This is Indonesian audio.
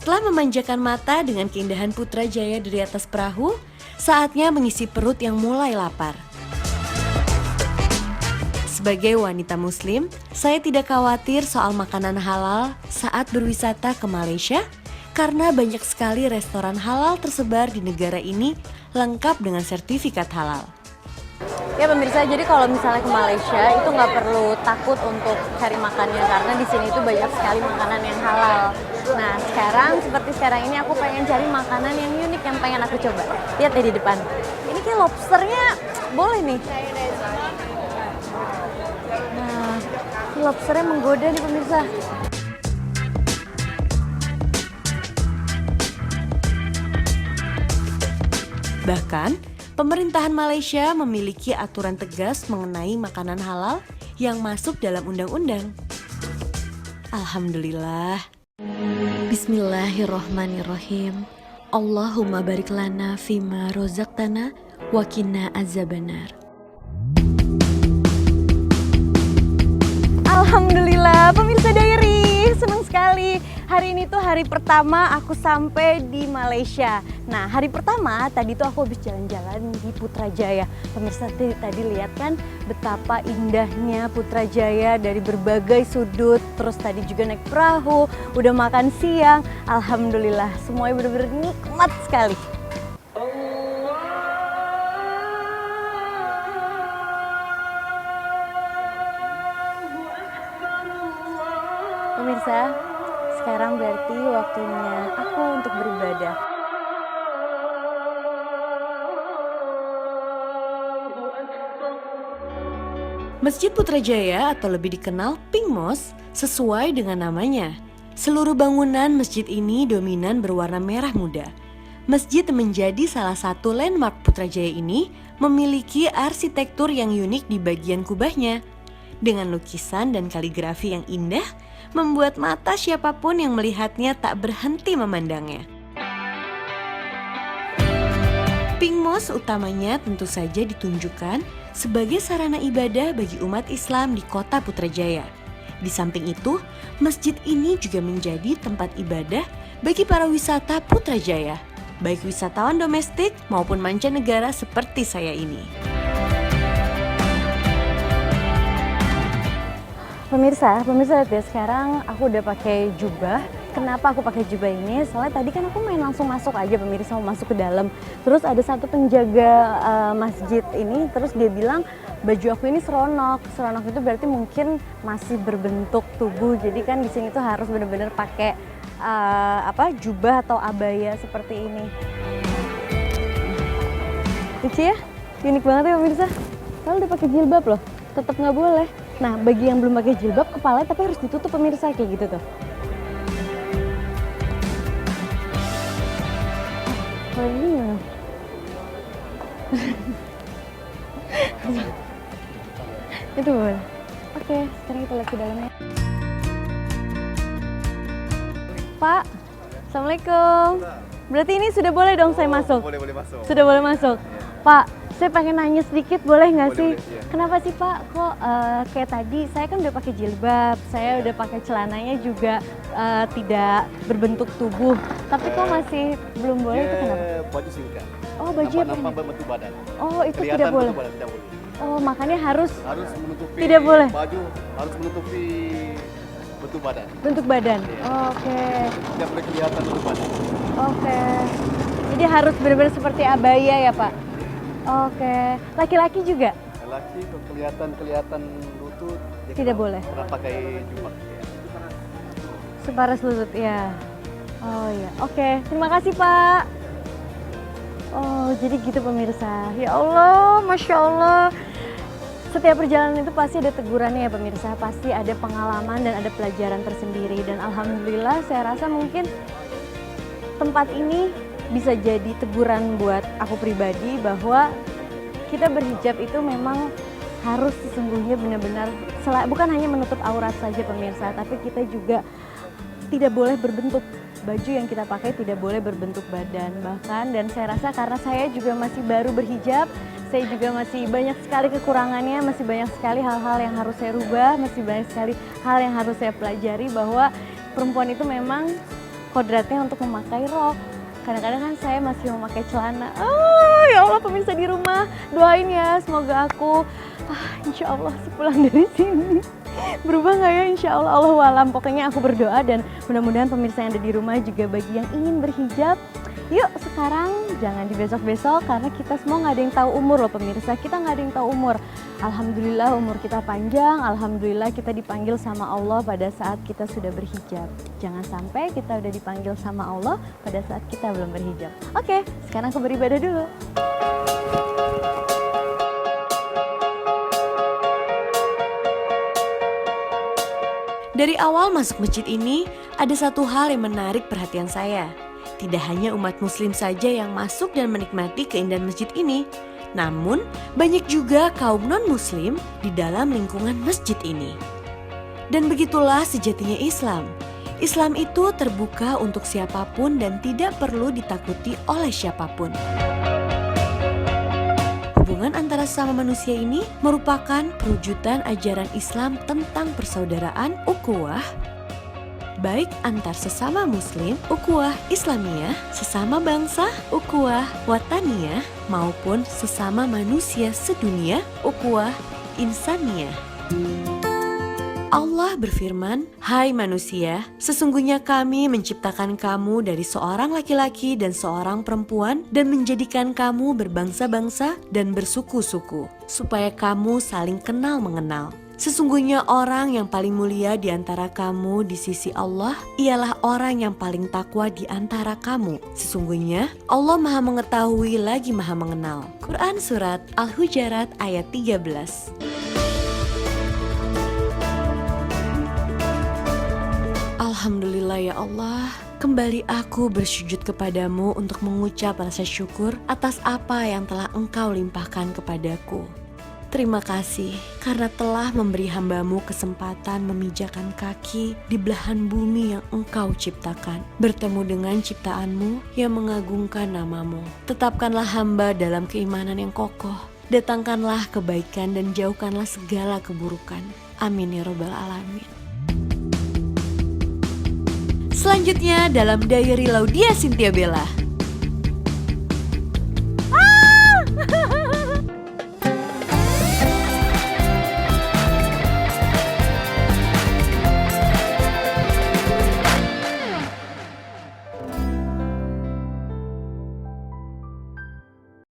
Setelah memanjakan mata dengan keindahan Putrajaya dari atas perahu, saatnya mengisi perut yang mulai lapar. Sebagai wanita muslim, saya tidak khawatir soal makanan halal saat berwisata ke Malaysia karena banyak sekali restoran halal tersebar di negara ini lengkap dengan sertifikat halal. Ya pemirsa, jadi kalau misalnya ke Malaysia itu nggak perlu takut untuk cari makannya karena di sini itu banyak sekali makanan yang halal. Nah seperti sekarang ini aku pengen cari makanan yang unik yang pengen aku coba. Lihat deh di depan. Ini kayak lobsternya boleh nih. Nah, lobsternya menggoda nih pemirsa. Bahkan, pemerintahan Malaysia memiliki aturan tegas mengenai makanan halal yang masuk dalam undang-undang. Alhamdulillah. Bismillahirrohmanirrohim. Allahumma barik lana fima rozaqtana wa qina azabannar. Alhamdulillah, pemirsa Diary, senang sekali. Hari ini tuh hari pertama aku sampai di Malaysia. Nah, hari pertama tadi tuh aku habis jalan-jalan di Putrajaya. Pemirsa tadi lihat kan betapa indahnya Putrajaya dari berbagai sudut. Terus tadi juga naik perahu, udah makan siang. Alhamdulillah, semuanya benar-benar nikmat sekali. Pemirsa, sekarang berarti waktunya aku untuk beribadah. Masjid Putrajaya atau lebih dikenal Pink Mosque sesuai dengan namanya. Seluruh bangunan masjid ini dominan berwarna merah muda. Masjid menjadi salah satu landmark Putrajaya ini memiliki arsitektur yang unik di bagian kubahnya. Dengan lukisan dan kaligrafi yang indah, membuat mata siapapun yang melihatnya tak berhenti memandangnya. Pink Mosque utamanya tentu saja ditunjukkan sebagai sarana ibadah bagi umat Islam di kota Putrajaya. Di samping itu, masjid ini juga menjadi tempat ibadah bagi para wisata Putrajaya, baik wisatawan domestik maupun mancanegara seperti saya ini. Pemirsa lihat ya, sekarang aku udah pakai jubah. Kenapa aku pakai jubah ini? Soalnya tadi kan aku main langsung masuk aja pemirsa, mau masuk ke dalam. Terus ada satu penjaga masjid ini, terus dia bilang baju aku ini seronok. Seronok itu berarti mungkin masih berbentuk tubuh. Jadi kan di sini tuh harus benar-benar pakai jubah atau abaya seperti ini. Lucu ya? Unik banget ya pemirsa. Kalau udah pakai jilbab loh, tetap nggak boleh. Nah, bagi yang belum pakai jilbab, kepalanya tapi harus ditutup pemirsa, kayak gitu tuh. Kalau ini gimana? Itu boleh. Oke, sekarang kita lihat ke dalamnya. Pak, Assalamualaikum. Berarti ini sudah boleh dong saya masuk? Boleh masuk. Sudah boleh masuk. Pak, saya pengen nanya sedikit, boleh nggak sih? Iya. Kenapa sih Pak, kok kayak tadi saya kan udah pakai jilbab, saya udah pakai celananya juga tidak berbentuk tubuh, tapi kok masih belum boleh, itu kenapa? Baju singkat. Oh, baju nampak berbentuk badan. Oh, itu Kelihatan tidak boleh. bentuk badan, tidak boleh. Oh, makanya harus menutupi. Tidak boleh. Baju harus menutupi bentuk badan. bentuk badan. Iya. Oh, oke. Tidak boleh kelihatan bentuk badan. Oke. Jadi harus benar-benar seperti abaya ya Pak? Oke. Laki-laki juga? Laki kelihatan lutut. dia Tidak kalau boleh. Pernah pakai jubah. Ya. Separas lutut ya. Oh iya. Oke. Terima kasih Pak. Oh jadi gitu pemirsa. Ya Allah, Masya Allah. Setiap perjalanan itu pasti ada tegurannya ya pemirsa. Pasti ada pengalaman dan ada pelajaran tersendiri. Dan alhamdulillah saya rasa mungkin tempat ini bisa jadi teguran buat aku pribadi bahwa kita berhijab itu memang harus sesungguhnya benar-benar bukan hanya menutup aurat saja pemirsa, tapi kita juga tidak boleh berbentuk, baju yang kita pakai tidak boleh berbentuk badan bahkan. Dan saya rasa karena saya juga masih baru berhijab, saya juga masih banyak sekali kekurangannya, masih banyak sekali hal-hal yang harus saya rubah, masih banyak sekali hal yang harus saya pelajari bahwa perempuan itu memang kodratnya untuk memakai rok. Kadang-kadang kan saya masih memakai celana. Oh ya Allah pemirsa di rumah, doain ya semoga aku insya Allah sepulang dari sini berubah nggak ya, insya Allah, Allahu alam. Pokoknya aku berdoa dan mudah-mudahan pemirsa yang ada di rumah juga bagi yang ingin berhijab, yuk sekarang jangan di besok-besok karena kita semua nggak ada yang tahu umur loh pemirsa, kita nggak ada yang tahu umur. Alhamdulillah umur kita panjang, alhamdulillah kita dipanggil sama Allah pada saat kita sudah berhijab. Jangan sampai kita udah dipanggil sama Allah pada saat kita belum berhijab. Oke, sekarang aku beribadah dulu. Dari awal masuk masjid ini, ada satu hal yang menarik perhatian saya. Tidak hanya umat muslim saja yang masuk dan menikmati keindahan masjid ini, namun banyak juga kaum non-muslim di dalam lingkungan masjid ini. Dan begitulah sejatinya Islam. Islam itu terbuka untuk siapapun dan tidak perlu ditakuti oleh siapapun. Hubungan antara sesama manusia ini merupakan perwujudan ajaran Islam tentang persaudaraan ukhuwah, baik antar sesama muslim, ukhuwah Islamiyah, sesama bangsa, ukhuwah wataniyah, maupun sesama manusia sedunia, ukhuwah insaniyah. Allah berfirman, "Hai manusia, sesungguhnya kami menciptakan kamu dari seorang laki-laki dan seorang perempuan dan menjadikan kamu berbangsa-bangsa dan bersuku-suku, supaya kamu saling kenal mengenal. Sesungguhnya orang yang paling mulia di antara kamu di sisi Allah ialah orang yang paling takwa di antara kamu. Sesungguhnya Allah Maha Mengetahui lagi Maha Mengenal." Quran Surat Al-Hujarat ayat 13. Alhamdulillah ya Allah, kembali aku bersujud kepadamu untuk mengucap rasa syukur atas apa yang telah Engkau limpahkan kepadaku. Terima kasih karena telah memberi hambamu kesempatan memijakan kaki di belahan bumi yang Engkau ciptakan, bertemu dengan ciptaanmu yang mengagungkan namamu. Tetapkanlah hamba dalam keimanan yang kokoh, datangkanlah kebaikan dan jauhkanlah segala keburukan. Amin ya robbal alamin. Selanjutnya dalam Diary Laudia Cynthia Bella.